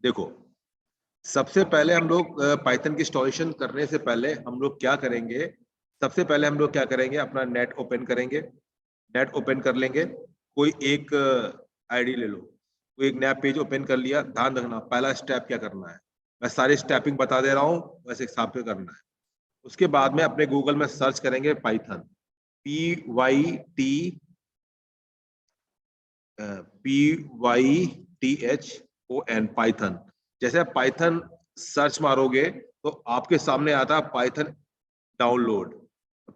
देखो, सबसे पहले हम लोग पाइथन की इंस्टॉलेशन करने से पहले हम लोग क्या करेंगे, सबसे पहले हम लोग क्या करेंगे, अपना नेट ओपन करेंगे। नेट ओपन कर लेंगे, कोई एक आईडी ले लो, कोई एक नया पेज ओपन कर लिया। ध्यान रखना पहला स्टेप क्या करना है, मैं सारी स्टेपिंग बता दे रहा हूँ, वैसे हिसाब से करना है। उसके बाद में अपने गूगल में सर्च करेंगे पाइथन, PYTHON, पाइथन। जैसे आप पाइथन सर्च मारोगे तो आपके सामने आता है पाइथन डाउनलोड।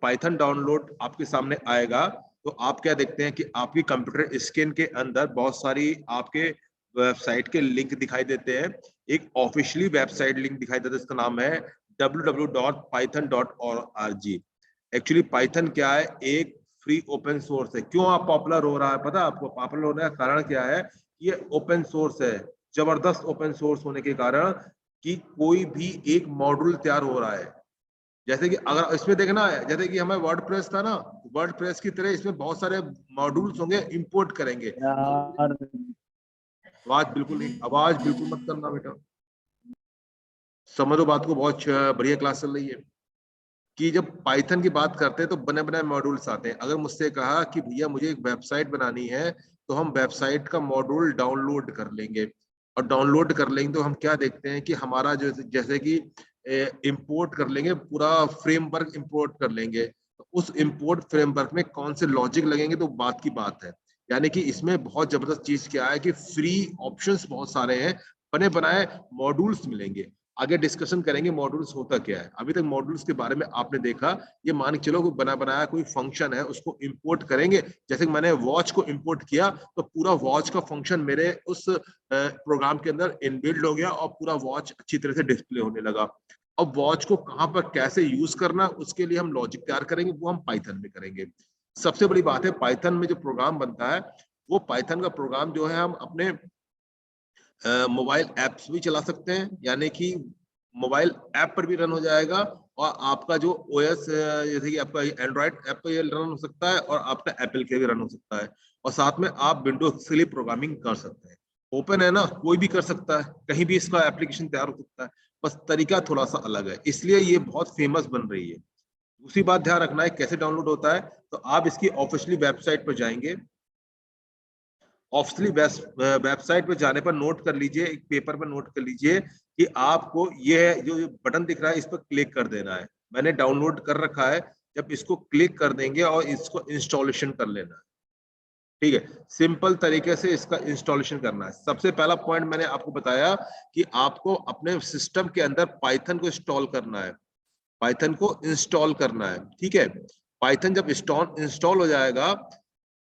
पाइथन डाउनलोड आपके सामने आएगा तो आप क्या देखते हैं कि आपकी कंप्यूटर स्क्रीन के अंदर बहुत सारी आपके वेबसाइट के लिंक दिखाई देते हैं। एक ऑफिशियली वेबसाइट लिंक दिखाई देता है, इसका नाम है www.python.org। एक्चुअली पाइथन क्या है, एक फ्री ओपन सोर्स है। क्यों आप पॉपुलर हो रहा है पता है आपको? पॉपुलर होने का कारण क्या है? ये ओपन सोर्स है, जबरदस्त ओपन सोर्स होने के कारण कि कोई भी एक मॉड्यूल तैयार हो रहा है। जैसे कि अगर इसमें देखना है, जैसे कि हमें वर्ड प्रेस था ना, वर्ड प्रेस की तरह इसमें बहुत सारे मॉड्यूल्स होंगे, इंपोर्ट करेंगे। यार आवाज बिल्कुल मत करना बेटा, समझो बात को। बहुत बढ़िया क्लास चल रही है। कि जब पाइथन की बात करते हैं तो बने बनाए मॉड्यूल्स आते हैं। अगर मुझसे कहा कि भैया मुझे एक वेबसाइट बनानी है, तो हम वेबसाइट का मॉड्यूल डाउनलोड कर लेंगे। और डाउनलोड कर लेंगे तो हम क्या देखते हैं कि हमारा जो जैसे कि इंपोर्ट कर लेंगे, पूरा फ्रेमवर्क इंपोर्ट कर लेंगे। तो उस इंपोर्ट फ्रेमवर्क में कौन से लॉजिक लगेंगे तो बात की बात है। यानी कि इसमें बहुत जबरदस्त चीज क्या है कि फ्री ऑप्शंस बहुत सारे हैं, बने बनाए मॉड्यूल्स मिलेंगे। आगे डिस्कशन करेंगे मॉड्यूल्स होता क्या है। अभी तक मॉड्यूल्स के बारे में आपने देखा, ये मान के चलो बना बनाया कोई फंक्शन है, उसको इंपोर्ट करेंगे। जैसे कि मैंने वॉच को इंपोर्ट किया तो पूरा वॉच का फंक्शन मेरे उस प्रोग्राम के अंदर इनबिल्ड हो गया और पूरा वॉच अच्छी तरह से डिस्प्ले होने लगा। अब वॉच को कहाँ पर कैसे यूज करना, उसके लिए हम लॉजिक तैयार करेंगे, वो हम पाइथन में करेंगे। सबसे बड़ी बात है, पाइथन में जो प्रोग्राम बनता है, वो पाइथन का प्रोग्राम जो है हम अपने मोबाइल ऐप्स भी चला सकते हैं। यानी कि मोबाइल ऐप पर भी रन हो जाएगा, और आपका जो ओएस जैसे कि आपका एंड्रॉइड ऐप पर रन हो सकता है, और आपका एप्पल के भी रन हो सकता है। और साथ में आप विंडोज के लिए प्रोग्रामिंग कर सकते हैं। ओपन है ना, कोई भी कर सकता है, कहीं भी इसका एप्लीकेशन तैयार हो सकता है। बस तरीका थोड़ा सा अलग है, इसलिए ये बहुत फेमस बन रही है। दूसरी बात ध्यान रखना है कैसे डाउनलोड होता है, तो आप इसकी ऑफिशियली वेबसाइट पर जाएंगे। ऑफिशियली वेबसाइट पे जाने पर नोट कर लीजिए, एक पेपर पर नोट कर लीजिए कि आपको ये जो बटन दिख रहा है इस पर क्लिक कर देना है। मैंने डाउनलोड कर रखा है, जब इसको क्लिक कर देंगे और इसको इंस्टॉलेशन कर लेना है। ठीक है, सिंपल तरीके से इसका इंस्टॉलेशन करना है। सबसे पहला पॉइंट मैंने आपको बताया कि आपको अपने सिस्टम के अंदर पाइथन को इंस्टॉल करना है, पाइथन को इंस्टॉल करना है। ठीक है, पाइथन जब इंस्टॉल हो जाएगा,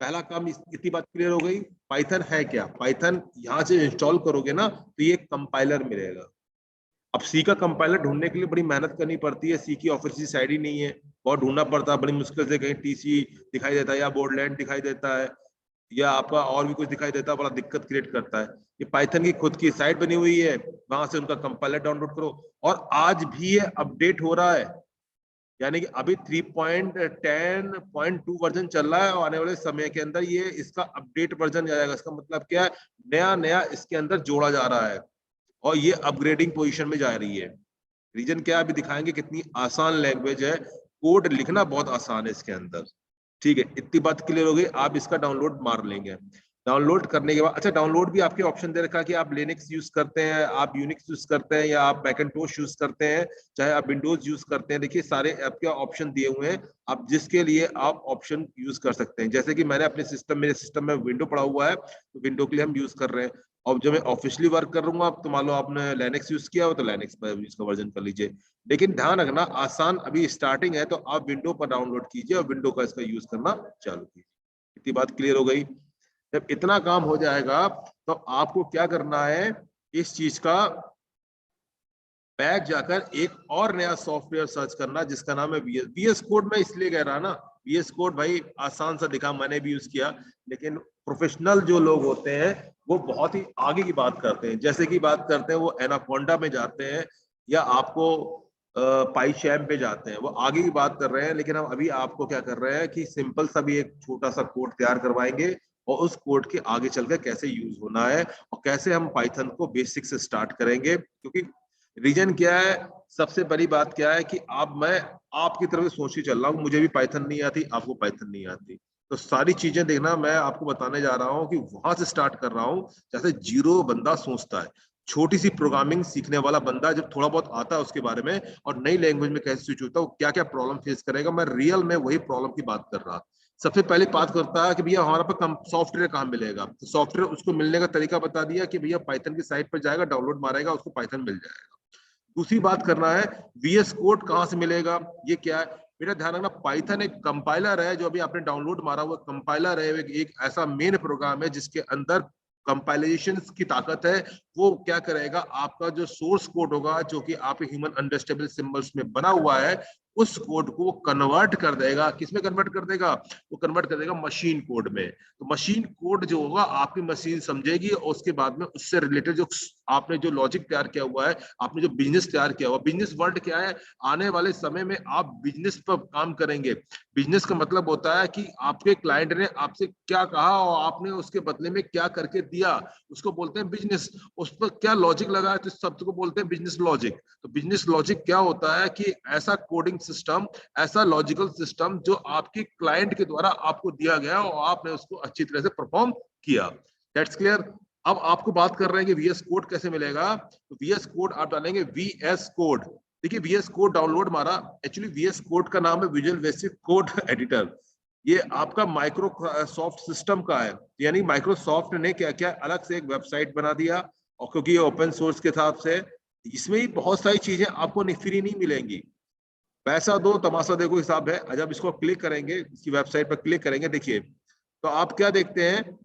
पहला काम, इतनी बात क्लियर हो गई। पाइथन है क्या? पाइथन यहाँ से इंस्टॉल करोगे ना तो ये कंपाइलर मिलेगा। अब सी का कंपाइलर ढूंढने के लिए बड़ी मेहनत करनी पड़ती है, सी की ऑफिशियल साइड ही नहीं है, बहुत ढूंढना पड़ता है, बड़ी मुश्किल से कहीं टीसी दिखाई देता है या बोर्डलैंड दिखाई देता है या आपका और भी कुछ दिखाई देता है, बड़ा दिक्कत क्रिएट करता है। ये पाइथन की खुद की साइट बनी हुई है, वहां से उनका कंपाइलर डाउनलोड करो। और आज भी ये अपडेट हो रहा है, यानी कि अभी 3.10.2 वर्जन चल रहा है, और आने वाले समय के अंदर ये इसका अपडेट वर्जन जाएगा। इसका मतलब क्या है, नया नया इसके अंदर जोड़ा जा रहा है, और ये अपग्रेडिंग पोजीशन में जा रही है। रीजन क्या है अभी दिखाएंगे, कितनी आसान लैंग्वेज है, कोड लिखना बहुत आसान है इसके अंदर। ठीक है, इतनी बात क्लियर हो गई। आप इसका डाउनलोड मार लेंगे। डाउनलोड करने के बाद, अच्छा, डाउनलोड भी आपके ऑप्शन दे रखा है कि आप लिनक्स यूज करते हैं, आप यूनिक्स यूज करते हैं, या आप मैकिन्टोश यूज करते हैं, चाहे आप विंडोज यूज करते हैं। देखिए सारे आपके ऑप्शन दिए हुए हैं, आप जिसके लिए आप ऑप्शन यूज कर सकते हैं। जैसे कि मैंने अपने सिस्टम, मेरे सिस्टम में विंडो पड़ा हुआ है, तो विंडो के लिए हम यूज कर रहे हैं। और जब मैं ऑफिशियली वर्क कर रहा हूँ, तो मान लो आपने लिनक्स यूज किया हो तो लिनक्स पर इसका वर्जन कर लीजिए। लेकिन ध्यान रखना, आसान अभी स्टार्टिंग है, तो आप विंडो पर डाउनलोड कीजिए और विंडो का इसका यूज करना चालू कीजिए। इतनी बात क्लियर हो गई। जब इतना काम हो जाएगा तो आपको क्या करना है, इस चीज का बैक जाकर एक और नया सॉफ्टवेयर सर्च करना जिसका नाम है VS कोड। मैं इसलिए कह रहा ना, VS कोड भाई आसान सा दिखा, मैंने भी यूज किया, लेकिन प्रोफेशनल जो लोग होते हैं वो बहुत ही आगे की बात करते हैं। जैसे कि बात करते हैं, वो एनाकोंडा में जाते हैं, या आपको पाईशैम पे जाते हैं, वो आगे की बात कर रहे हैं। लेकिन हम अभी आपको क्या कर रहे हैं कि सिंपल सा भी एक छोटा सा कोड तैयार करवाएंगे, और उस कोड के आगे चलकर कैसे यूज होना है और कैसे हम पाइथन को बेसिक से स्टार्ट करेंगे। क्योंकि रीजन क्या है, सबसे बड़ी बात क्या है कि अब मैं आपकी तरफ से सोच के चल रहा हूँ, मुझे भी पाइथन नहीं आती, आपको पाइथन नहीं आती, तो सारी चीजें देखना मैं आपको बताने जा रहा हूँ कि वहां से स्टार्ट कर रहा हूँ जैसे जीरो बंदा सोचता है। छोटी सी प्रोग्रामिंग सीखने वाला बंदा जब थोड़ा बहुत आता है उसके बारे में और नई लैंग्वेज में कैसे स्विच होता है, वो क्या क्या प्रॉब्लम फेस करेगा, मैं रियल में वही प्रॉब्लम की बात कर रहा। सबसे पहले बात करता है कि भैया हमारा पे सॉफ्टवेयर कहाँ मिलेगा, तो सॉफ्टवेयर उसको मिलने का तरीका बता दिया कि भैया पाइथन की साइट पर जाएगा, डाउनलोड मारेगा, उसको पाइथन मिल जाएगा। दूसरी बात करना है वीएस कोड कहाँ से मिलेगा, ये क्या है बेटा, ध्यान रखना, पाइथन एक कंपाइलर है, जो अभी आपने डाउनलोड मारा हुआ कंपाइलर है, एक ऐसा मेन प्रोग्राम है जिसके अंदर कंपाइलेशन की ताकत है। वो क्या करेगा, आपका जो सोर्स कोड होगा जो कि आपके ह्यूमन अंडरस्टैंडेबल सिंबल्स में बना हुआ है, उस कोड को वो कन्वर्ट कर देगा। किसमें कन्वर्ट कर देगा, वो कन्वर्ट कर देगा मशीन कोड में। तो मशीन कोड जो होगा आपकी मशीन समझेगी और उसके बाद में उससे रिलेटेड जो आपने जो लॉजिक तैयार किया हुआ है, आपने जो बिजनेस तैयार किया हुआ, बिजनेस वर्ल्ड क्या है, आने वाले समय में आप बिजनेस पर काम करेंगे। बिजनेस का मतलब होता है कि आपके क्लाइंट ने आपसे क्या कहा और आपने उसके बदले में क्या करके दिया, उसको बोलते हैं बिजनेस। उस पर क्या लॉजिक लगा है, तो इस शब्द को बोलते हैं बिजनेस लॉजिक। तो बिजनेस लॉजिक क्या होता है कि ऐसा कोडिंग सिस्टम, ऐसा लॉजिकल सिस्टम जो आपके क्लाइंट के द्वारा आपको दिया गया और आपने उसको अच्छी तरह से परफॉर्म किया। That's clear. अब आपको बात कर रहे हैं कि वीएस कोड कैसे मिलेगा, तो वीएस कोड आप डालेंगे वीएस कोड। देखिए वीएस कोड डाउनलोड मारा, एक्चुअली वीएस कोड का नाम है विजुअल बेसिक कोड एडिटर। ये आपका माइक्रोसॉफ्ट सिस्टम का है, यानी माइक्रोसॉफ्ट ने क्या क्या अलग से एक वेबसाइट बना दिया, और क्योंकि ये ओपन सोर्स के हिसाब से इसमें ही बहुत सारी चीजें आपको फ्री नहीं मिलेंगी। पैसा दो तमाशा देखो हिसाब है। जब इसको क्लिक करेंगे, इसकी वेबसाइट पर क्लिक करेंगे, देखिए तो आप क्या देखते हैं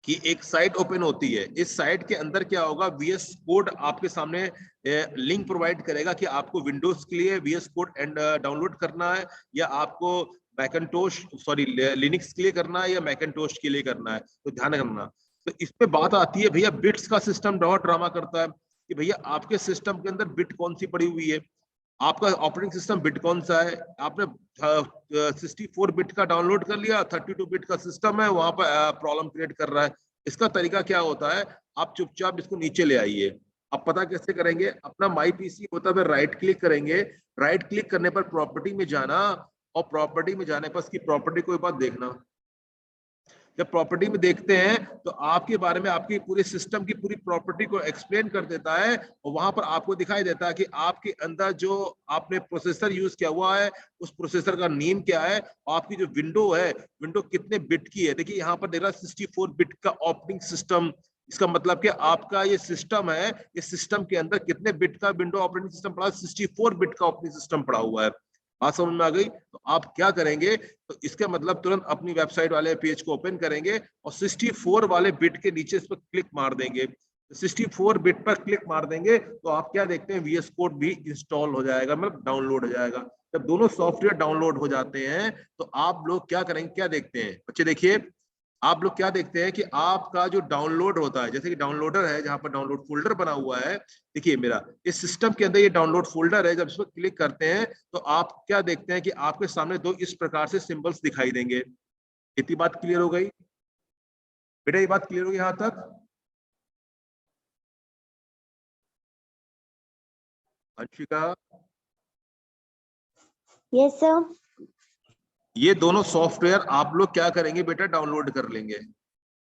कि एक साइट ओपन होती है। इस साइट के अंदर क्या होगा, वीएस कोड आपके सामने लिंक प्रोवाइड करेगा कि आपको विंडोज के लिए वीएस कोड डाउनलोड करना है, या आपको मैकन्टोश सॉरी लिनक्स के लिए करना है, या मैकन्टोश के लिए करना है। तो ध्यान रखना। तो इस पे बात आती है भैया, बिट्स का सिस्टम बहुत ड्रामा करता है कि भैया आपके सिस्टम के अंदर बिट कौन सी पड़ी हुई है, आपका ऑपरेटिंग सिस्टम बिट कौन सा है। आपने 64 बिट का डाउनलोड कर लिया, 32 बिट का सिस्टम है, वहां पर प्रॉब्लम क्रिएट कर रहा है। इसका तरीका क्या होता है, आप चुपचाप इसको नीचे ले आइए। अब पता कैसे करेंगे, अपना माई पीसी होता है, राइट क्लिक करेंगे, राइट क्लिक करने पर प्रॉपर्टी में जाना, और प्रॉपर्टी में जाने पर इसकी प्रॉपर्टी को एक बात देखना। जब प्रॉपर्टी में देखते हैं तो आपके बारे में, आपकी पूरे सिस्टम की पूरी प्रॉपर्टी को एक्सप्लेन कर देता है, और वहां पर आपको दिखाई देता है कि आपके अंदर जो आपने प्रोसेसर यूज किया हुआ है, उस प्रोसेसर का नेम क्या है, और आपकी जो विंडो है, विंडो कितने बिट की है। देखिए यहाँ पर देख रहा है 64 बिट का ऑपरेटिंग सिस्टम। इसका मतलब कि आपका ये सिस्टम है, इस सिस्टम के अंदर कितने बिट का विंडो ऑपरेटिंग सिस्टम पड़ा, 64 बिट का ऑपरेटिंग सिस्टम पड़ा हुआ है। बात समझ में आ गई। तो आप क्या करेंगे, तो इसका मतलब तुरंत अपनी वेबसाइट वाले पेज को ओपन करेंगे और 64 वाले बिट के नीचे इस पर क्लिक मार देंगे। 64 बिट पर क्लिक मार देंगे तो आप क्या देखते हैं, वीएस कोड भी इंस्टॉल हो जाएगा, मतलब डाउनलोड हो जाएगा। जब दोनों सॉफ्टवेयर डाउनलोड हो जाते हैं तो आप लोग क्या करेंगे, क्या देखते हैं बच्चे, देखिए आप लोग क्या देखते हैं कि आपका जो डाउनलोड होता है, जैसे कि डाउनलोडर है, जहां पर डाउनलोड फोल्डर बना हुआ है, देखिए मेरा इस सिस्टम के अंदर ये डाउनलोड फोल्डर है। जब इस पर क्लिक करते हैं तो आप क्या देखते हैं कि आपके सामने दो इस प्रकार से सिंबल्स दिखाई देंगे। इतनी बात क्लियर हो गई बेटा, ये बात क्लियर होगी यहां तक। Anshika, yes sir. ये दोनों सॉफ्टवेयर आप लोग क्या करेंगे बेटा, डाउनलोड कर लेंगे।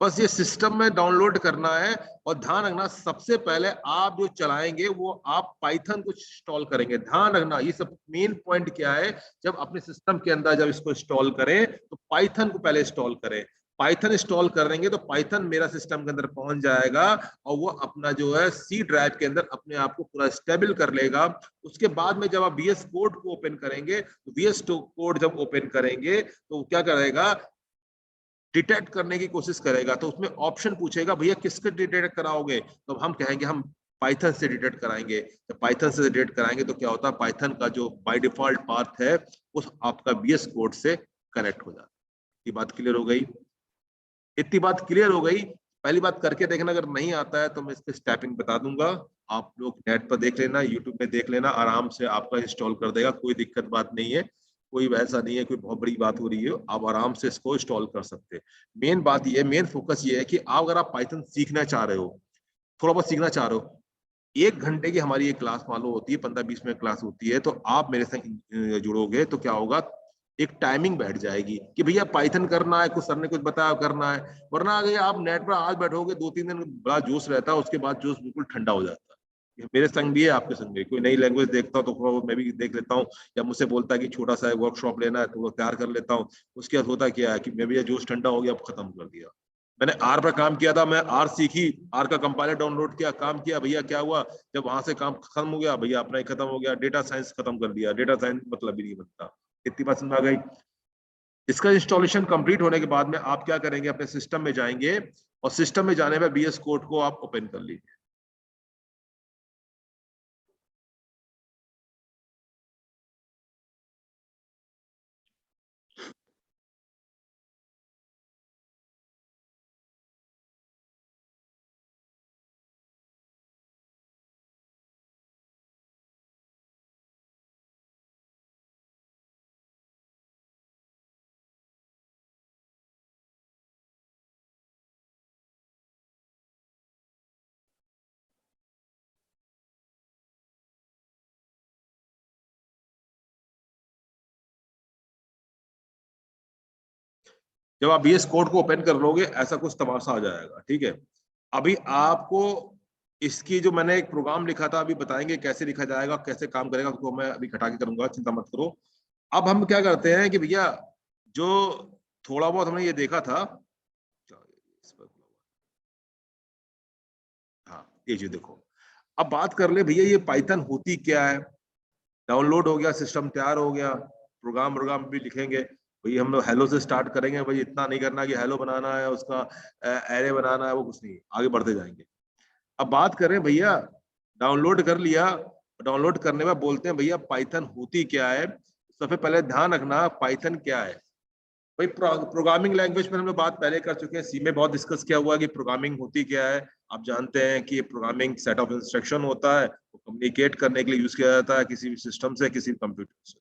बस ये सिस्टम में डाउनलोड करना है। और ध्यान रखना, सबसे पहले आप जो चलाएंगे वो आप पाइथन को इंस्टॉल करेंगे। ध्यान रखना, ये सब मेन पॉइंट क्या है, जब अपने सिस्टम के अंदर जब इसको इंस्टॉल करें तो पाइथन को पहले इंस्टॉल करें। पाइथन इंस्टॉल करेंगे तो पाइथन मेरा सिस्टम के अंदर पहुंच जाएगा, और वो अपना जो है सी ड्राइव के अंदर अपने आप को पूरा स्टेबल कर लेगा। उसके बाद में जब आप वीएस कोड को ओपन करेंगे, तो वीएस कोड जब ओपन करेंगे तो क्या करेगा, डिटेक्ट करने की कोशिश करेगा। तो उसमें ऑप्शन पूछेगा भैया किसके डिटेक्ट कराओगे, तो हम कहेंगे हम पाइथन से डिटेक्ट कराएंगे। जब पाइथन से डिटेक्ट कराएंगे तो क्या होता है, पाइथन का जो बाय डिफॉल्ट पाथ है उस आपका बीएस कोड से कनेक्ट हो जाता है। ये बात क्लियर हो गई, इतनी बात क्लियर हो गई। पहली बात करके देखना, अगर नहीं आता है तो मैं इसके स्टेपिंग बता दूंगा, आप लोग नेट पर देख लेना, यूट्यूब में देख लेना, आराम से आपका इंस्टॉल कर देगा, कोई दिक्कत बात नहीं है, कोई वैसा नहीं है, कोई बहुत बड़ी बात हो रही है, आप आराम से इसको इंस्टॉल कर सकते हैं। मेन बात ये है, मेन फोकस ये है कि आप अगर आप पाइथन सीखना चाह रहे हो, थोड़ा बहुत सीखना चाह रहे हो, 1 घंटे की हमारी एक क्लास मान लो होती है, 15-20 मिनट क्लास होती है, तो आप मेरे संग जुड़ोगे तो क्या होगा, एक टाइमिंग बैठ जाएगी कि भैया पाइथन करना है, कुछ सर ने कुछ बताया करना है। वरना अगर आप नेट पर आज बैठोगे 2-3 दिन बड़ा जोश रहता है, उसके बाद जोश बिल्कुल ठंडा हो जाता है। मेरे संग भी है, आपके संग भी, कोई नई लैंग्वेज देखता हूँ तो मैं भी देख लेता हूँ, या मुझसे बोलता है कि छोटा सा वर्कशॉप लेना है तो वो तैयार कर लेता हूँ। उसके बाद होता क्या है कि मैं भी जोश ठंडा हो गया, अब खत्म कर दिया। मैंने आर पर काम किया था, मैं आर सीखी, आर का कंपाइलर डाउनलोड किया, काम किया, भैया क्या हुआ, जब वहां से काम खत्म हो गया, भैया अपना ही खत्म हो गया, डेटा साइंस खत्म कर दिया, डेटा साइंस मतलब ही नहीं बनता। इतनी बात समझ आ गई। इसका इंस्टॉलेशन कंप्लीट होने के बाद में आप क्या करेंगे, अपने सिस्टम में जाएंगे, और सिस्टम में जाने में बीएस कोड को आप ओपन कर लीजिए। जब आप बीएस कोड को ओपन कर लोगे, ऐसा कुछ तमाशा आ जाएगा, ठीक है। अभी आपको इसकी जो मैंने एक प्रोग्राम लिखा था, अभी बताएंगे कैसे लिखा जाएगा, कैसे काम करेगा, उसको मैं अभी घटा के करूंगा, चिंता मत करो। अब हम क्या करते हैं कि भैया, जो थोड़ा बहुत हमने ये देखा था, हाँ ये जो देखो, अब बात कर ले भैया, ये पाइथन होती क्या है। डाउनलोड हो गया, सिस्टम तैयार हो गया, प्रोग्राम प्रोग्राम भी लिखेंगे। भाई हम लोग हेलो से स्टार्ट करेंगे, भाई इतना नहीं करना कि हेलो बनाना है, उसका एरे बनाना है, वो कुछ नहीं, आगे बढ़ते जाएंगे। अब बात करें भैया, डाउनलोड कर लिया, डाउनलोड करने में बोलते हैं भैया पाइथन होती क्या है। सबसे पहले ध्यान रखना पाइथन क्या है। भाई प्रोग्रामिंग लैंग्वेज पर हम लोग बात पहले कर चुके हैं, सी में बहुत डिस्कस किया हुआ कि प्रोग्रामिंग होती क्या है। आप जानते हैं कि प्रोग्रामिंग सेट ऑफ इंस्ट्रक्शन होता है, वो कम्युनिकेट करने के लिए यूज किया जाता है किसी भी सिस्टम से, किसी कंप्यूटर से।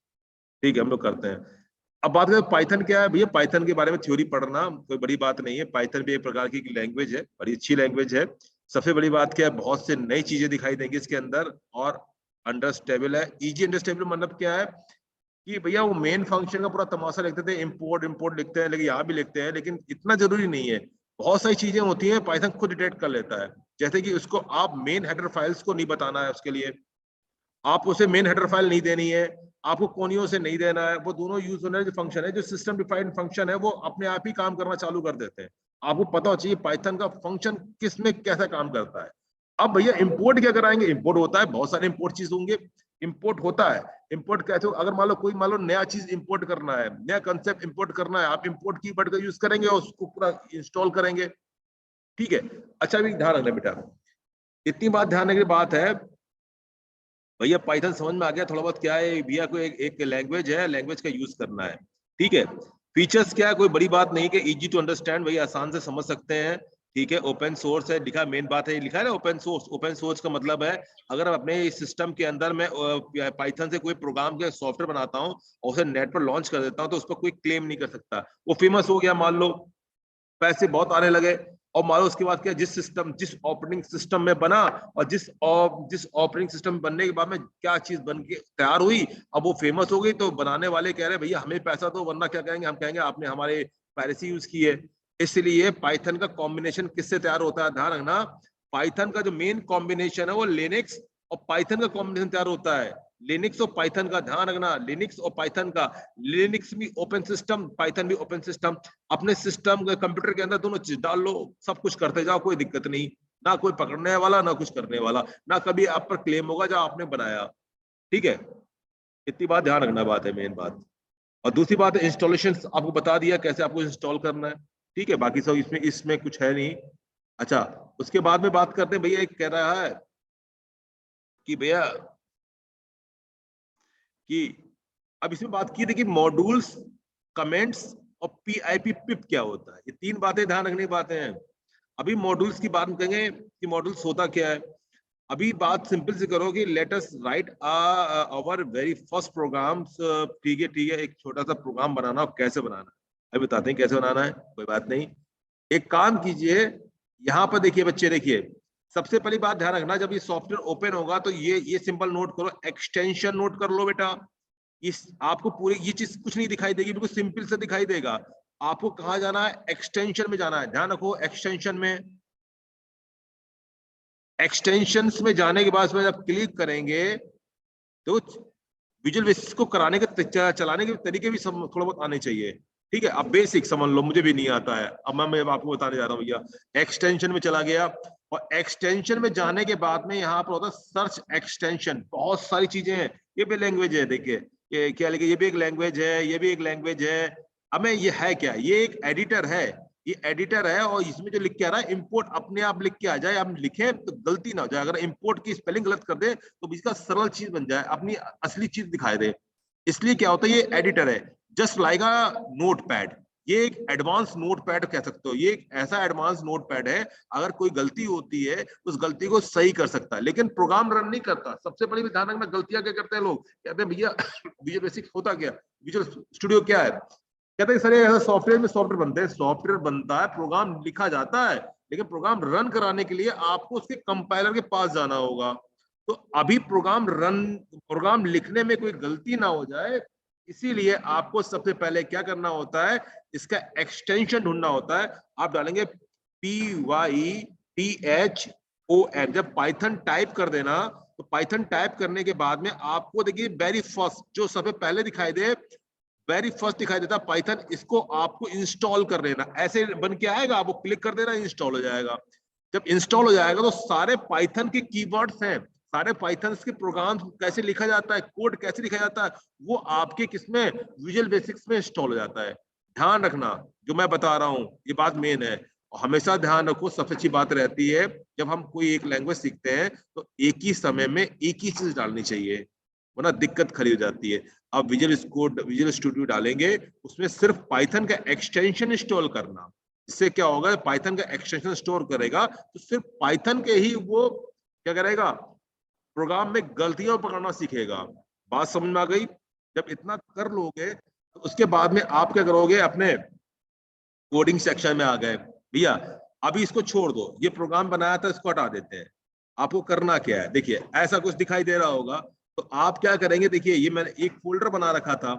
ठीक है, हम लोग करते हैं। अब बात करें पाइथन क्या है, भैया पाइथन के बारे में थ्योरी पढ़ना कोई बड़ी बात नहीं है। पाइथन भी एक प्रकार की लैंग्वेज है, बड़ी अच्छी लैंग्वेज है। सबसे बड़ी बात क्या है, बहुत से नई चीजें दिखाई देंगी इसके अंदर, और अंडरस्टेबल है। इजी अंडरस्टेबल मतलब क्या है कि भैया वो मेन फंक्शन का पूरा तमाशा लिखते थे, इंपोर्ट इंपोर्ट लिखते हैं, लेकिन यहाँ भी लिखते हैं, लेकिन इतना जरूरी नहीं है। बहुत सारी चीजें होती हैं पाइथन खुद डिटेक्ट कर लेता है। जैसे कि उसको आप मेन हेडर फाइल्स को नहीं बताना है, उसके लिए आप उसे मेन हेडर फाइल नहीं देनी है, आपको कोनियों से नहीं देना है। वो दोनों यूज होने जो फंक्शन है, जो सिस्टम डिफाइंड फंक्शन है, वो अपने आप ही काम करना चालू कर देते हैं। आपको पता हो चाहिए पाइथन का फंक्शन किस में कैसा काम करता है। अब भैया इंपोर्ट क्या कराएंगे, इंपोर्ट होता है, बहुत सारे इंपोर्ट चीज होंगे। इंपोर्ट होता है, इंपोर्ट कैसे हो, अगर मान लो कोई मान लो नया चीज इंपोर्ट करना है, नया कंसेप्ट इंपोर्ट करना है, आप इंपोर्ट कीवर्ड का यूज करेंगे और उसको पूरा इंस्टॉल करेंगे। ठीक है। अच्छा भी ध्यान रखना बेटा, इतनी बात ध्यान रखने की बात है। भैया पाइथन समझ में आ गया थोड़ा बहुत क्या है, भैया कोई एक लैंग्वेज है, लैंग्वेज का यूज करना है। ठीक है। फीचर्स क्या है, कोई बड़ी बात नहीं कि इजी टू अंडरस्टैंड, भैया आसान से समझ सकते हैं। ठीक है, ओपन सोर्स है लिखा, मेन बात है लिखा है ना ओपन सोर्स। ओपन सोर्स का मतलब है, अगर अपने सिस्टम के अंदर मैं पाइथन से कोई प्रोग्राम के सॉफ्टवेयर बनाता हूँ और उसे नेट पर लॉन्च कर देता हूँ, तो उस पर कोई क्लेम नहीं कर सकता। वो फेमस हो गया मान लो, पैसे बहुत आने लगे, और मानो उसके बाद क्या, जिस ऑपरेटिंग सिस्टम में बना, और जिस ऑपरेटिंग सिस्टम बनने के बाद में क्या चीज बन के तैयार हुई, अब वो फेमस हो गई, तो बनाने वाले कह रहे हैं भैया हमें पैसा दो, वरना क्या कहेंगे, हम कहेंगे आपने हमारे पायरेसी यूज की है। इसलिए पाइथन का कॉम्बिनेशन किससे तैयार होता है, ध्यान रखना। पाइथन का जो मेन कॉम्बिनेशन है वो लिनक्स और पाइथन का कॉम्बिनेशन तैयार होता है। लिनक्स और पाइथन का ध्यान रखना, लिनक्स और पाइथन का। लिनक्स भी ओपन सिस्टम, पाइथन भी ओपन सिस्टम। अपने सिस्टम कंप्यूटर के अंदर दोनों चीज डाल लो, सब कुछ करते जाओ, कोई दिक्कत नहीं। ना कोई पकड़ने वाला, ना कुछ करने वाला, ना कभी आप पर क्लेम होगा जो आपने बनाया। ठीक है, इतनी बात ध्यान रखना, बात है मेन बात। और दूसरी बात है इंस्टॉलेशन, आपको बता दिया कैसे आपको इंस्टॉल करना है। ठीक है, बाकी सब इसमें इसमें कुछ है नहीं। अच्छा, उसके बाद में बात करते हैं, भैया एक कह रहा है कि भैया कि अब इसमें बात की थी कि मॉड्यूल्स, कमेंट्स और पीआईपी पिप क्या होता है। ये तीन बातें ध्यान रखने की बातें हैं। अभी मॉड्यूल्स की बात करेंगे कि मॉड्यूल्स होता क्या है। अभी बात सिंपल से करो कि let us write our very first programs. ठीक है ठीक है, एक छोटा सा प्रोग्राम बनाना और कैसे बनाना है अभी बताते हैं कैसे बनाना है, कोई बात नहीं। एक काम कीजिए, यहाँ पर देखिए बच्चे, देखिए सबसे पहली बात ध्यान रखना, जब ये सॉफ्टवेयर ओपन होगा तो ये सिंपल नोट करो, एक्सटेंशन नोट कर लो बेटा। इस आपको पूरी ये चीज कुछ नहीं दिखाई देगी, बिल्कुल सिंपल से दिखाई देगा। आपको कहाँ जाना है, एक्सटेंशन में जाना है, ध्यान रखो एक्सटेंशन में। एक्सटेंशंस में जाने के बाद जब क्लिक करेंगे तो विजुअल बेसिस को कराने के चलाने के तरीके भी थोड़ा बहुत आने चाहिए। ठीक है, अब बेसिक समझ लो, मुझे भी नहीं आता है, अब मैं आपको बताने जा रहा हूँ भैया। एक्सटेंशन में चला गया, और एक्सटेंशन में जाने के बाद में यहाँ पर होता है सर्च एक्सटेंशन। बहुत सारी चीजें हैं, ये भी लैंग्वेज है, देखिए ये क्या लिखे, ये भी एक लैंग्वेज है, ये भी एक लैंग्वेज है। अब मैं ये है क्या, ये एक एडिटर है, ये एडिटर है, और इसमें जो लिख के आ रहा है इंपोर्ट अपने आप लिख के आ जाए, हम लिखे तो गलती ना हो जाए। अगर इंपोर्ट की स्पेलिंग गलत कर दे तो इसका सरल चीज बन जाए, अपनी असली चीज दिखाई दे। इसलिए क्या होता है, ये एडिटर है, जस्ट लाइक अ नोटपैड। ये एक एडवांस नोटपैड कह सकते हो, ये एक ऐसा एडवांस नोटपैड है, अगर कोई गलती होती है उस गलती को सही कर सकता है, लेकिन प्रोग्राम रन नहीं करता। सबसे बड़ी ध्यान रखना, गलतियां क्या करते हैं लोग, कहते हैं भैया विजुअल बेसिक होता क्या, विजुअल स्टूडियो क्या है, कहते हैं सर ये ऐसा सॉफ्टवेयर में सॉफ्टवेयर बनते हैं। सॉफ्टवेयर बनता है, प्रोग्राम लिखा जाता है, लेकिन प्रोग्राम रन कराने के लिए आपको उसके कंपाइलर के पास जाना होगा। तो अभी प्रोग्राम लिखने में कोई गलती ना हो जाए, इसीलिए आपको सबसे पहले क्या करना होता है, इसका एक्सटेंशन ढूंढना होता है। आप डालेंगे PYTHON, जब पाइथन टाइप कर देना, तो पाइथन टाइप करने के बाद में आपको देखिए वेरी फर्स्ट जो सबसे पहले दिखाई दे, वेरी फर्स्ट दिखाई देता पाइथन, इसको आपको इंस्टॉल कर लेना। ऐसे बन के आएगा, आपको क्लिक कर देना, इंस्टॉल हो जाएगा। जब इंस्टॉल हो जाएगा तो सारे पाइथन के कीवर्ड्स हैं, सारे पाइथन के प्रोग्राम कैसे लिखा जाता है, कोड कैसे लिखा जाता है, वो आपके किसमें, विजुअल बेसिक्स में इंस्टॉल हो जाता है। ध्यान रखना, जो मैं बता रहा हूँ ये बात मेन है, और हमेशा ध्यान रखो, सबसे अच्छी बात रहती है जब हम कोई एक लैंग्वेज सीखते हैं तो एक ही समय में एक ही चीज डालनी चाहिए, वरना दिक्कत खड़ी हो जाती है। अब विजुअल स्टूडियो डालेंगे, उसमें सिर्फ पाइथन का एक्सटेंशन इंस्टॉल करना। इससे क्या होगा, पाइथन का एक्सटेंशन स्टोर करेगा तो सिर्फ पाइथन के ही वो क्या करेगा, प्रोग्राम में गलतियां पकड़ना सीखेगा। बात समझ में आ गई। जब इतना कर लोगे तो उसके बाद में आप क्या करोगे, अपने कोडिंग सेक्शन में आ गए भैया, अभी इसको छोड़ दो, ये प्रोग्राम बनाया था इसको हटा देते हैं। आपको करना क्या है, देखिए ऐसा कुछ दिखाई दे रहा होगा, तो आप क्या करेंगे, देखिए ये मैंने एक फोल्डर बना रखा था,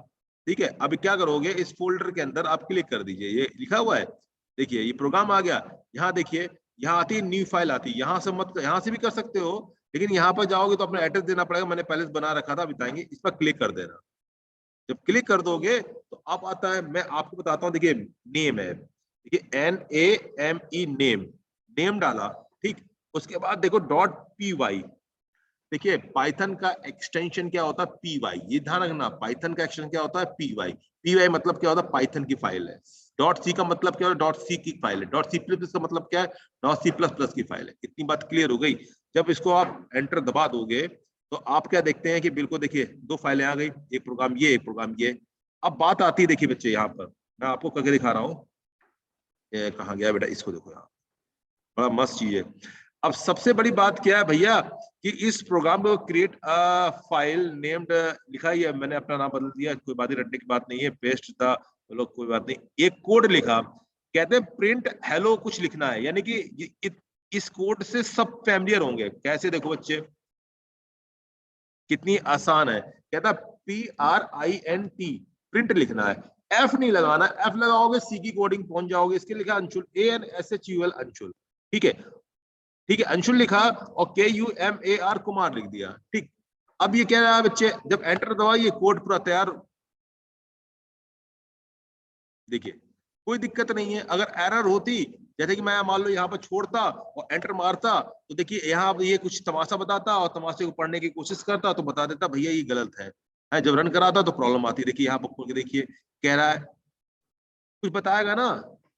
ठीक है। अभी क्या करोगे, इस फोल्डर के अंदर आप क्लिक कर दीजिए, ये लिखा हुआ है, देखिए ये प्रोग्राम आ गया। यहाँ देखिए, यहाँ आती है न्यू फाइल आती है, यहाँ से मत, यहाँ से भी कर सकते हो, लेकिन यहाँ पर जाओगे तो अपना एड्रेस देना पड़ेगा, मैंने पहले से बना रखा था, बताएंगे, इस पर क्लिक कर देना। जब क्लिक कर दोगे तो अब आता है, मैं आपको बताता हूँ, देखिए नेम है, देखिए NAME, नेम, नेम डाला, ठीक। उसके बाद देखो .py, देखिए पाइथन का एक्सटेंशन क्या होता है, py, ये ध्यान रखना, पाइथन का एक्सटेंशन क्या होता है, py मतलब क्या होता है, पाइथन की फाइल है। .c का मतलब क्या होता है, .c की फाइल है। .c++ का मतलब क्या है, .c++ की फाइल है। इतनी बात क्लियर हो गई। जब इसको आप एंटर दबा दोगे तो आप क्या देखते हैं कि बिल्कुल देखिए दो फाइलें आ गई, एक प्रोग्राम ये, एक प्रोग्राम ये। अब बात आती है, देखिए बच्चे, यहाँ पर मैं आपको करके दिखा रहा हूँ, कहाँ गया बेटा, इसको देखो, यहाँ बड़ा मस्त चीज है। अब सबसे बड़ी बात क्या है भैया, कि इस प्रोग्राम को क्रिएट फाइल नेम्ड लिखा ही है, मैंने अपना नाम बदल दिया, कोई बात रटने की बात नहीं है, पेस्ट था, चलो कोई बात नहीं। एक कोड लिखा, कहते हैं प्रिंट हेलो कुछ लिखना है, यानी कि इस कोड से सब फैमिलियर होंगे। कैसे, देखो बच्चे कितनी आसान है, कहता PRINT, प्रिंट लिखना है, एफ नहीं लगाना, एफ लगाओगे सी की कोडिंग पहुंच जाओगे। इसके लिखा अंशुल, ANSHUL, अंशुल, ठीक है, ठीक है, अंशुल लिखा, और KUMAR, कुमार लिख दिया, ठीक। अब ये क्या रहा बच्चे, जब एंटर दबाइए ये कोड पूरा तैयार, देखिए कोई दिक्कत नहीं है। अगर एरर होती, जैसे कि मैं मान लो यहाँ पर छोड़ता और एंटर मारता, तो देखिए यहाँ ये कुछ तमाशा बताता, और तमाशे को पढ़ने की कोशिश करता तो बता देता भैया ये गलत है। जब रन कराता तो प्रॉब्लम आती, देखिए यहाँ पर खोल के देखिए, कह रहा है, कुछ बताएगा ना,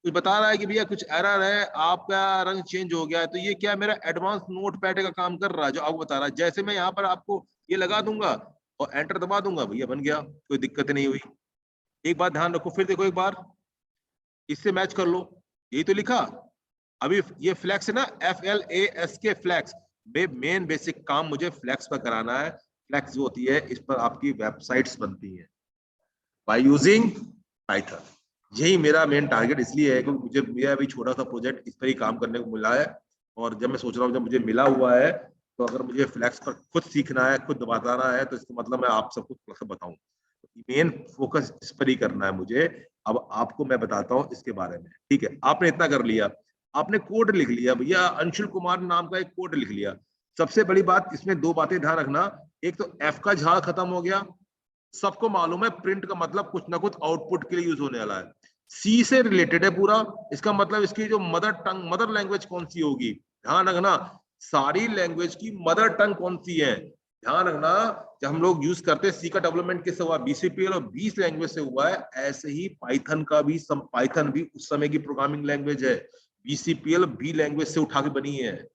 कुछ बता रहा है कि भैया कुछ एरर है, आपका रंग चेंज हो गया है। तो ये क्या, मेरा एडवांस नोटपैड का काम कर रहा है, जो आपको बता रहा है। जैसे मैं यहाँ पर आपको ये लगा दूंगा और एंटर दबा दूंगा, भैया बन गया, कोई दिक्कत नहीं हुई। एक बात ध्यान रखो, फिर देखो एक बार इससे मैच कर लो, यही तो लिखा। अभी ये फ्लैक्स है ना, FLASK, फ्लैक्स, मेन बेसिक काम मुझे फ्लेक्स पर कराना है। फ्लेक्स जो होती है इस पर आपकी वेबसाइट्स बनती हैं बाय यूजिंग पाइथन। यही मेरा मेन टारगेट इसलिए है क्योंकि मुझे मेरा अभी छोटा सा प्रोजेक्ट इस पर ही काम करने को मिला है। और जब मैं सोच रहा हूँ जब मुझे मिला हुआ है तो अगर मुझे फ्लेक्स पर खुद सीखना है, खुद बताना है, तो इसका मतलब मैं आप सबको थोड़ा सा बताऊं। मेन फोकस इस पर ही करना है मुझे। अब आपको मैं बताता हूँ इसके बारे में। ठीक है, आपने इतना कर लिया, आपने कोड लिख लिया भैया, अंशुल कुमार नाम का एक कोड लिख लिया। सबसे बड़ी बात इसमें दो बातें ध्यान रखना। एक तो एफ का झाड़ खत्म हो गया, सबको मालूम है प्रिंट का मतलब कुछ ना कुछ आउटपुट के लिए यूज होने वाला है। सी से रिलेटेड है पूरा, इसका मतलब इसकी जो मदर टंग, मदर लैंग्वेज कौन सी होगी, ध्यान रखना। सारी लैंग्वेज की मदर टंग कौन सी है, ध्यान रखना। जब हम लोग यूज करते हैं सी का डेवलपमेंट किससे हुआ, बीसीपीएल और 20 लैंग्वेज से हुआ है। ऐसे ही पाइथन का भी, पाइथन भी उस समय की प्रोग्रामिंग लैंग्वेज है, बीसीपीएल बी लैंग्वेज से उठा के बनी है।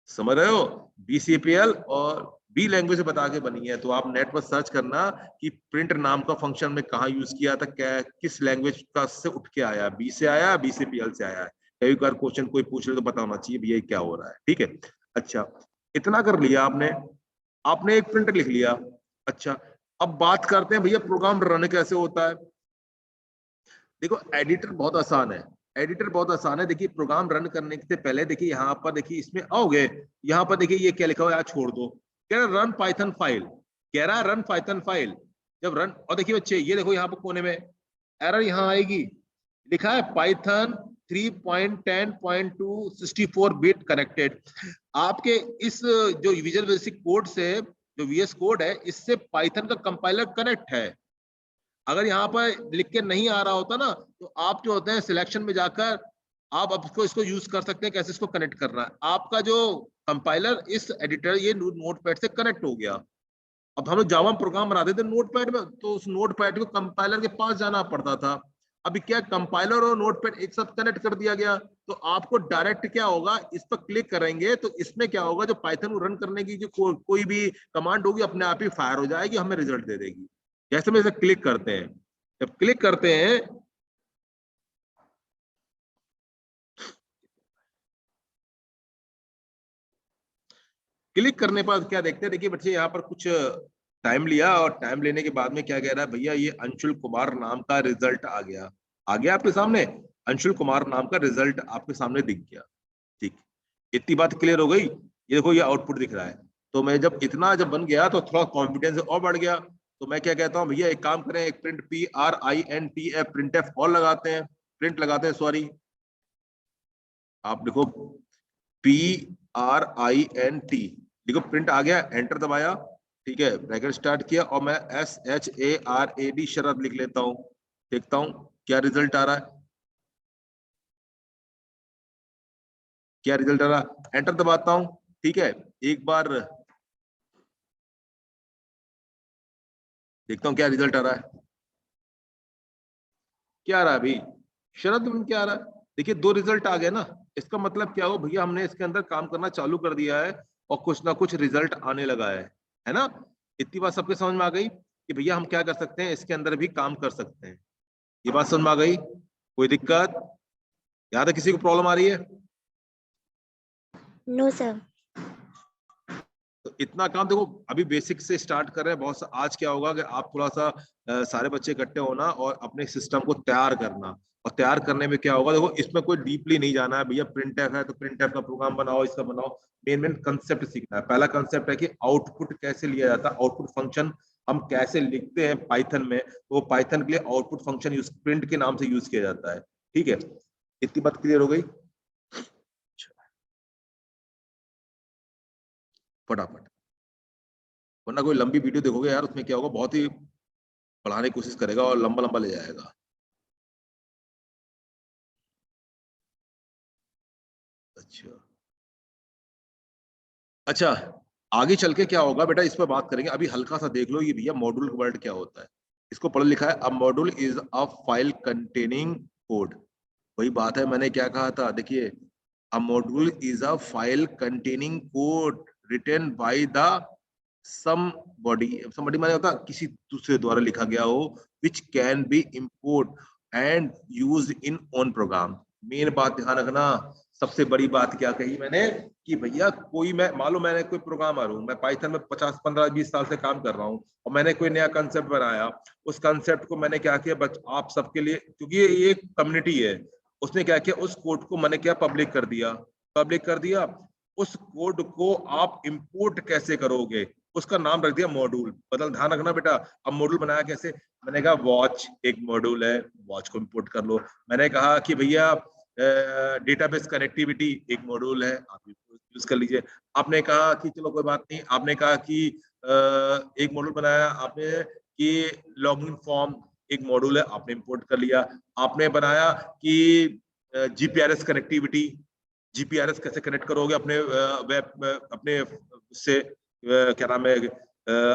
समझ रहे हो, बीसीपीएल और बी लैंग्वेज से बता के बनी है। तो आप नेट पर सर्च करना कि प्रिंट नाम का फंक्शन में कहाँ यूज किया था, क्या किस लैंग्वेज का से उठ के आया, बी से आया, बीसीपीएल से आया है। कई बार क्वेश्चन कोई पूछ ले तो पता होना चाहिए भैया क्या हो रहा है। ठीक है, अच्छा इतना कर लिया आपने, आपने एक प्रिंट लिख लिया। अच्छा, अब बात करते हैं भैया प्रोग्राम रन कैसे होता है। देखो एडिटर बहुत आसान है, एडिटर बहुत आसान है। देखिए प्रोग्राम रन करने से पहले देखिए यहाँ पर, देखिए इसमें आओगे, यहाँ पर देखिए ये क्या लिखा हुआ है, छोड़ दो, कह रहा रन पाइथन फाइल, कह रहा है रन पाइथन फाइल। जब रन, और देखिए बच्चे ये देखो यहाँ पर कोने में एरर यहाँ आएगी, लिखा है पाइथन 3.10.2 64 बिट कनेक्टेड। आपके इस जो विजुअल बेसिक कोड से, जो वीएस कोड है, इससे पाइथन का कंपाइलर कनेक्ट है। अगर यहाँ पर लिख के नहीं आ रहा होता ना, तो आप जो होते हैं सिलेक्शन में जाकर आप आपको इसको यूज कर सकते हैं, कैसे इसको कनेक्ट करना है। आपका जो कंपाइलर इस एडिटर, ये नोटपैड से कनेक्ट हो गया। अब हम लोग जावा प्रोग्राम बनाते थे नोटपैड में, तो उस नोटपैड को कंपाइलर के पास जाना पड़ता था। अभी क्या कंपाइलर और नोटपैड एक साथ कनेक्ट कर दिया गया, तो आपको डायरेक्ट क्या होगा, इस पर क्लिक करेंगे तो इसमें क्या होगा, जो पाइथन को रन करने की जो कोई भी कमांड होगी अपने आप ही फायर हो जाएगी, हमें रिजल्ट दे देगी। जैसे में इसे क्लिक करते हैं, जब क्लिक करते हैं, क्लिक करने पर क्या देखते हैं, देखिए बच्चे यहाँ पर कुछ टाइम लिया, और टाइम लेने के बाद में क्या कह रहा है भैया, ये अंशुल कुमार नाम का रिजल्ट आ गया। आ गया आपके सामने, अंशुल कुमार नाम का रिजल्ट आपके सामने दिख गया। ठीक, इतनी बात क्लियर हो गई। ये देखो ये आउटपुट दिख रहा है। तो मैं जब इतना जब बन गया तो थोड़ा कॉन्फिडेंस और बढ़ गया। तो मैं क्या कहता हूँ भैया, एक काम करें, एक प्रिंट PRINTF प्रिंट एफ और लगाते हैं, प्रिंट लगाते हैं, सॉरी आप देखो PRINT देखो, प्रिंट आ गया, एंटर दबाया, ठीक है, ब्रैकेट स्टार्ट किया, और मैं SHARAD शरद लिख लेता हूँ, देखता हूँ क्या रिजल्ट आ रहा है, क्या रिजल्ट आ रहा है, एंटर दबाता हूँ। ठीक है, एक बार देखता हूँ क्या रिजल्ट आ रहा है, क्या आ रहा है अभी, शरद में क्या आ रहा है, देखिए दो रिजल्ट आ गए ना। इसका मतलब क्या हो भैया, हमने इसके अंदर काम करना चालू कर दिया है और कुछ ना कुछ रिजल्ट आने लगा है ना। इतनी बात सबके समझ में आ गई कि भैया हम क्या कर सकते हैं, इसके अंदर भी काम कर सकते हैं। ये बात समझ में आ गई, कोई दिक्कत, यहाँ तक किसी को प्रॉब्लम आ रही है? No sir. तो इतना काम देखो, अभी बेसिक से स्टार्ट कर रहे हैं। बहुत सा आज क्या होगा कि आप थोड़ा सा सारे बच्चे इकट्ठे होना और अपने सिस्टम को तैयार करना। और तैयार करने में क्या होगा, देखो इसमें कोई डीपली नहीं जाना है भैया, प्रिंट एफ है तो प्रिंट एफ का प्रोग्राम बनाओ, इसका बनाओ। मेन मेन कंसेप्ट सीखना है। पहला कंसेप्ट है कि आउटपुट कैसे लिया जाता है, आउटपुट फंक्शन हम कैसे लिखते हैं पाइथन में। तो पाइथन के लिए आउटपुट फंक्शन यूज प्रिंट के नाम से यूज किया जाता है। ठीक है, इतनी बात क्लियर हो गई, फटाफट, वरना कोई लंबी वीडियो देखोगे यार, उसमें क्या होगा, बहुत ही पढ़ाने की कोशिश करेगा और लंबा लंबा ले जाएगा। अच्छा अच्छा, आगे चल के क्या होगा बेटा, इस पर बात करेंगे। अभी हल्का सा देख लो ये भैया, मॉड्यूल का वर्ड क्या होता है, इसको पढ़ लिखा है, a module is a file containing code. वही बात है, मैंने क्या कहा था, देखिए a module is a file containing code written by the somebody माने होता किसी दूसरे द्वारा लिखा गया हो, which can be import and use in on program. Main बात ध्यान रखना, सबसे बड़ी बात क्या कही मैंने कि भैया कोई, मैं मान लो मैंने कोई प्रोग्रामर हूँ, मैं पाइथन में 50 15 20 साल से काम कर रहा हूँ और मैंने कोई नया कंसेप्ट बनाया, उस कंसेप्ट को मैंने क्या किया आप सबके लिए, क्योंकि ये एक कम्युनिटी है, उसने क्या किया उस कोड को मैंने क्या पब्लिक कर दिया, पब्लिक कर दिया। उस कोड को आप इंपोर्ट कैसे करोगे, उसका नाम रख दिया मॉड्यूल। बदल ध्यान रखना बेटा, अब मॉड्यूल बनाया कैसे, मैंने कहा वॉच एक मॉड्यूल है, वॉच को इंपोर्ट कर लो। मैंने कहा कि भैया डेटाबेस कनेक्टिविटी एक मॉड्यूल है, आप यूज कर लीजिए। आपने कहा कि चलो कोई बात नहीं, आपने कहा कि एक मॉड्यूल बनाया आपने कि लॉगिन फॉर्म एक मॉड्यूल है, आपने इंपोर्ट कर लिया। आपने बनाया कि जीपीआरएस कनेक्टिविटी, जीपीआरएस कैसे कनेक्ट करोगे अपने वेब अपने से क्या नाम है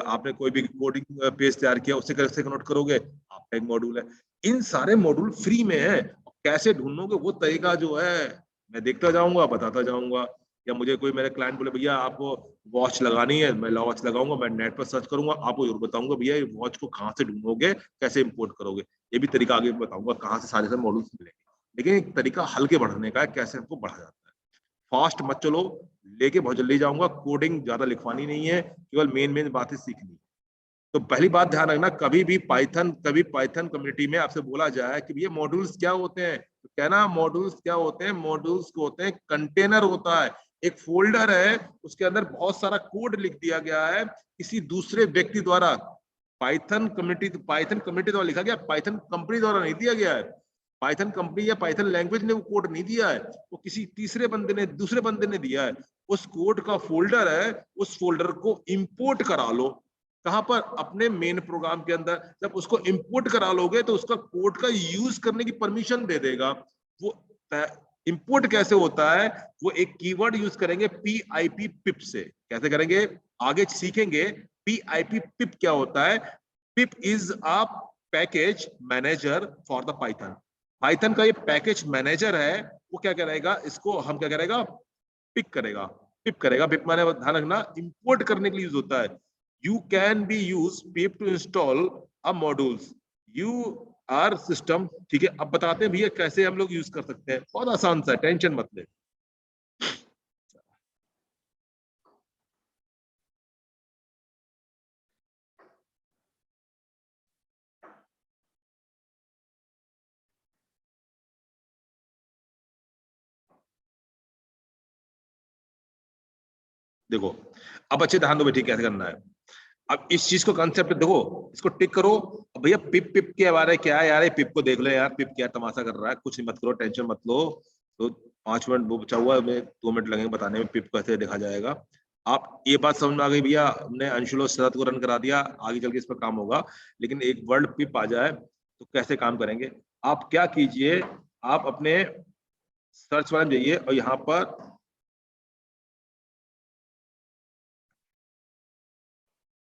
आपने कोई भी कोडिंग पेज तैयार किया उससे कैसे कनेक्ट करोगे, आपका एक मॉड्यूल है। इन सारे मॉड्यूल फ्री में है, कैसे ढूंढोगे वो तरीका जो है मैं देखता जाऊंगा, बताता जाऊंगा। या मुझे कोई मेरे क्लाइंट बोले भैया आपको वॉच लगानी है, मैं वॉच लगाऊंगा, मैं नेट पर सर्च करूंगा, आपको जरूर बताऊंगा भैया ये वॉच को कहाँ से ढूंढोगे, कैसे इंपोर्ट करोगे। ये भी तरीका आगे बताऊंगा कहाँ से सारे मॉड्यूल्स मिलेंगे। लेकिन एक तरीका हल्के बढ़ने का है, कैसे हमको बढ़ा जाता है। फास्ट मत चलो, लेके बहुत जल्दी जाऊंगा, कोडिंग ज्यादा लिखवानी नहीं है, केवल मेन मेन बातें सीखनी है। तो पहली बात ध्यान रखना, कभी पाइथन कम्युनिटी में आपसे बोला जाए कि ये मॉड्यूल्स क्या होते हैं, तो कहना मॉड्यूल्स क्या होते हैं, मॉड्यूल्स को होते हैं कंटेनर होता है, एक फोल्डर है, उसके अंदर बहुत सारा कोड लिख दिया गया है किसी दूसरे व्यक्ति द्वारा। पाइथन कम्युनिटी द्वारा लिखा गया, पाइथन कंपनी द्वारा नहीं दिया गया है। पाइथन कंपनी या पाइथन लैंग्वेज ने वो कोड नहीं दिया है, वो किसी तीसरे बंदे ने, दूसरे बंदे ने दिया है। उस कोड का फोल्डर है, उस फोल्डर को इंपोर्ट करा लो। कहां पर, अपने मेन प्रोग्राम के अंदर। जब उसको इंपोर्ट करा लोगे तो उसका कोड का यूज करने की परमिशन दे देगा वो। इंपोर्ट कैसे होता है, वो एक कीवर्ड यूज करेंगे पीआईपी पिप से। कैसे करेंगे आगे सीखेंगे। पीआईपी पिप क्या होता है, pip is a package manager for the Python. Python का ये पैकेज मैनेजर है, वो क्या करेगा, इसको हम क्या करेगा, पिक करेगा। पिप करेगा, पिप माने ध्यान रखना इंपोर्ट करने के लिए यूज होता है। You can be use pip to install a modules you are system. ठीक है, अब बताते हैं भैया कैसे हम लोग यूज कर सकते हैं, बहुत आसान सा, टेंशन मत ले। देखो, अब अच्छे ध्यान दो बेटी कैसे करना है। अब इस चीज को कंसेप्ट देखो, इसको टिक करो। अब भैया पिप पिप के बारे में क्या है यार, ये पिप को देख लो यार, पिप क्या तमाशा कर रहा है, कुछ नहीं मत करो, टेंशन मत लो। तो 5 मिनट वो बचा हुआ है, मैं 2 मिनट लगेंगे बताने में पिप कैसे देखा जाएगा। आप ये बात समझ में आ गई भैया, हमने अंशुल और शरद को रन करा दिया, आगे चल के इस पर काम होगा। लेकिन एक वर्ल्ड पिप आ जाए तो कैसे काम करेंगे। आप क्या कीजिए, आप अपने सर्च वाले में जाइए और यहाँ पर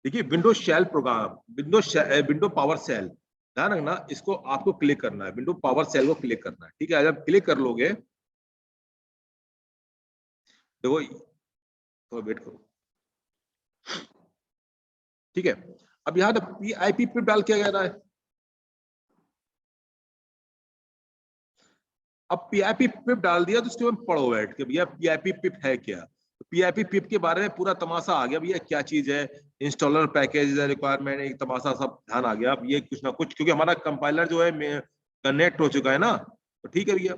देखिए window shell program, window power shell. ध्यान रखना इसको आपको क्लिक करना है, विंडो पावर सेल को क्लिक करना है। ठीक है, जब क्लिक कर लोगे, देखो थोड़ा वेट करो। ठीक है, अब यहाँ पीआईपी पिप डाल के आ रहा है। अब पीआईपी पिप डाल दिया तो उसके बाद पढ़ो बैठ के भैया पीआईपी पिप है क्या। तो पीआईपी पिप के बारे में पूरा तमाशा आ गया भैया, क्या चीज है, इंस्टॉलर पैकेज रिक्वायरमेंट, एक तमाशा सब ध्यान आ गया। अब ये कुछ ना कुछ, क्योंकि हमारा कंपाइलर जो है कनेक्ट हो चुका है ना, तो ठीक है भैया।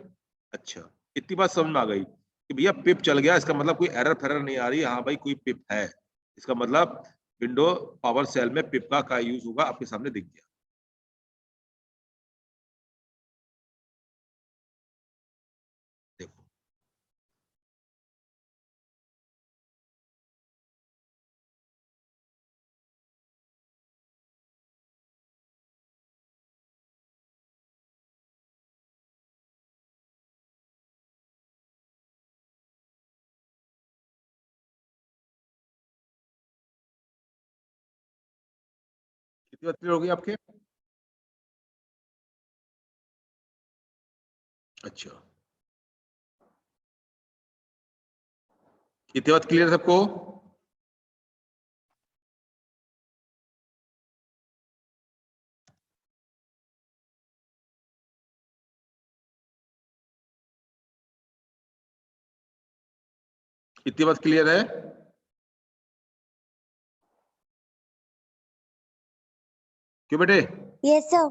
अच्छा, इतनी बात समझ में आ गई कि भैया पिप चल गया, इसका मतलब कोई एरर फेरर नहीं आ रही, हाँ भाई कोई पिप है। इसका मतलब विंडो पावर सेल में पिप का यूज होगा, आपके सामने दिख गया। देखो, कितनी बात क्लियर हो गई आपके। अच्छा, कितनी बात क्लियर सबको। इतनी बात क्लियर है? क्यों बेटे? Yes sir.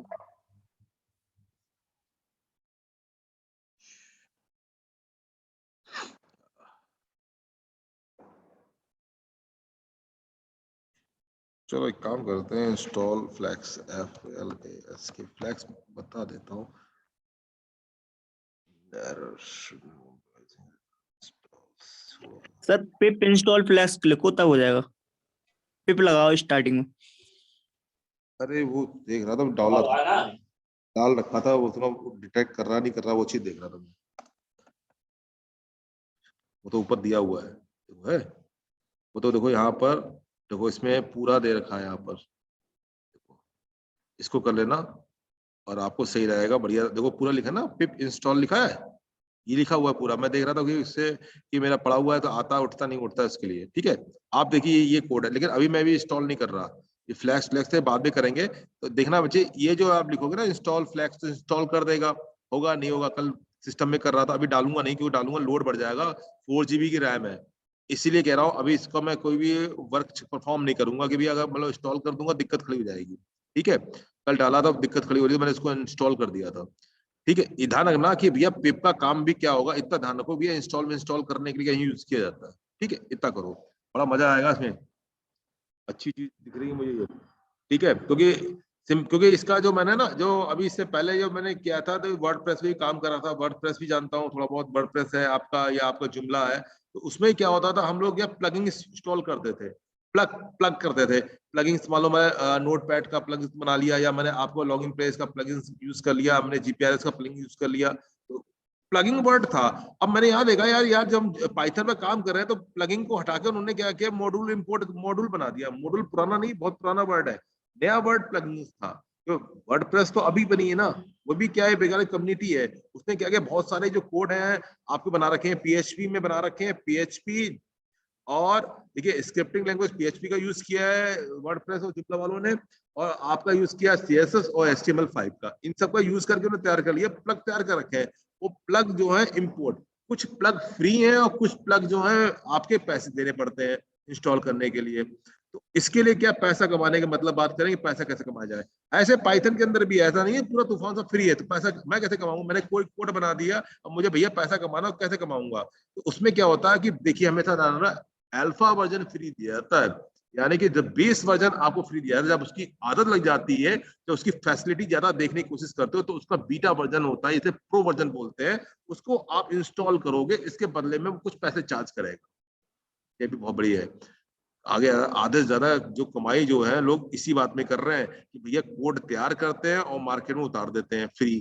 चलो एक काम करते हैं, इंस्टॉल फ्लैक्स, FLAS के फ्लैक्स बता देता हूँ। सर पिप इंस्टॉल फ्लैक्स लिखो तब हो जाएगा, पिप लगाओ स्टार्टिंग में। अरे वो देख रहा था, डाल रखा था, वो थोड़ा डिटेक्ट कर रहा नहीं कर रहा, वो चीज देख रहा था मैं। वो तो ऊपर दिया हुआ है, देखो है वो तो, देखो यहाँ पर, देखो इसमें पूरा दे रखा है यहाँ पर, देखो इसको कर लेना और आपको सही रहेगा, बढ़िया। देखो पूरा लिखा ना, पिप इंस्टॉल लिखा है, ये लिखा हुआ है पूरा। मैं देख रहा था कि इससे कि मेरा पड़ा हुआ है तो आता उठता नहीं उठता इसके लिए, ठीक है। आप देखिए ये कोड है, लेकिन अभी मैं भी इंस्टॉल नहीं कर रहा, ये फ्लैक्स फ्लैक्स से बाद में करेंगे। तो देखना बच्चे, ये जो आप लिखोगे ना इंस्टॉल फ्लैक्स, तो इंस्टॉल कर देगा, होगा नहीं होगा। कल सिस्टम में कर रहा था, अभी डालूंगा नहीं, क्योंकि डालूंगा लोड बढ़ जाएगा। 4 GB की रैम है, इसीलिए कह रहा हूँ अभी इसका मैं कोई भी वर्क परफॉर्म नहीं करूंगा, कि भी अगर मतलब इंस्टॉल कर दूंगा दिक्कत खड़ी हो जाएगी, ठीक है। कल डाला था, दिक्कत खड़ी हो रही थी, मैंने इसको इंस्टॉल कर दिया था, ठीक है। ये ध्यान रखना कि भैया पिप का काम भी क्या होगा, इतना ध्यान रखो भैया, इंस्टॉल में इंस्टॉल करने के लिए कहीं यूज किया जाता है, ठीक है। इतना करो, बड़ा मजा आएगा इसमें, अच्छी चीज दिख रही है मुझे ये, ठीक है। क्योंकि इसका जो मैंने ना, जो अभी इससे पहले जो मैंने किया था, तो वर्डप्रेस भी काम कर रहा था, वर्डप्रेस भी जानता हूँ थोड़ा बहुत। वर्डप्रेस है आपका या आपका जुमला है, तो उसमें क्या होता था, हम लोग या प्लगइन इंस्टॉल करते थे, प्लग प्लग करते थे। प्लगइन्स मान लो मैं नोटपैड का प्लग बना लिया, या मैंने आपको लॉगिन पेज का प्लगइन यूज कर लिया, मैंने GPRS का प्लगइन यूज कर लिया, तो प्लगिंग वर्ड था। अब मैंने यहाँ देखा यार जब हम पाइथन में काम कर रहे हैं, तो प्लगिंग को हटाकर उन्होंने क्या किया, मॉड्यूल इंपोर्ट मॉड्यूल बना दिया। मॉड्यूल पुराना नहीं, बहुत पुराना वर्ड है, नया वर्ड प्लगिंग था। तो वर्डप्रेस तो अभी बनी है ना, वो भी क्या है, बेकार कम्युनिटी है। उसने क्या किया, बहुत सारे जो कोड हैं आपको बना रखे हैं, PHP में बना रखे हैं, PHP और देखिए स्क्रिप्टिंग लैंग्वेज PHP का यूज किया है वर्डप्रेस और जुमला वालों ने, और आपका यूज किया CSS और HTML5 का। इन सब का यूज करके उन्होंने तैयार कर लिया, प्लग तैयार कर रखे हैं। वो प्लग जो है इंपोर्ट, कुछ प्लग फ्री हैं और कुछ प्लग जो है आपके पैसे देने पड़ते हैं इंस्टॉल करने के लिए। तो इसके लिए क्या, पैसा कमाने का मतलब बात करेंगे, पैसा कैसे कमाया जाए। ऐसे पाइथन के अंदर भी ऐसा नहीं है पूरा तूफान सा फ्री है, तो पैसा मैं कैसे कमाऊंगा, मैंने कोई कोड बना दिया, अब मुझे भैया पैसा कमाना, कैसे कमाऊंगा। तो उसमें क्या होता है कि देखिए, हमेशा अल्फा वर्जन फ्री दिया जाता है, यानी कि जब बेस वर्जन आपको फ्री दिया जाता है, जब उसकी आदत लग जाती है, जब उसकी फैसिलिटी ज्यादा देखने की कोशिश करते हो, तो उसका बीटा वर्जन होता है, इसे प्रो वर्जन बोलते हैं, उसको आप इंस्टॉल करोगे, इसके बदले में वो कुछ पैसे चार्ज करेगा। ये भी बहुत बढ़िया है। आगे आधे से ज्यादा जो कमाई जो है लोग इसी बात में कर रहे हैं कि भैया कोड तैयार करते हैं और मार्केट में उतार देते हैं फ्री,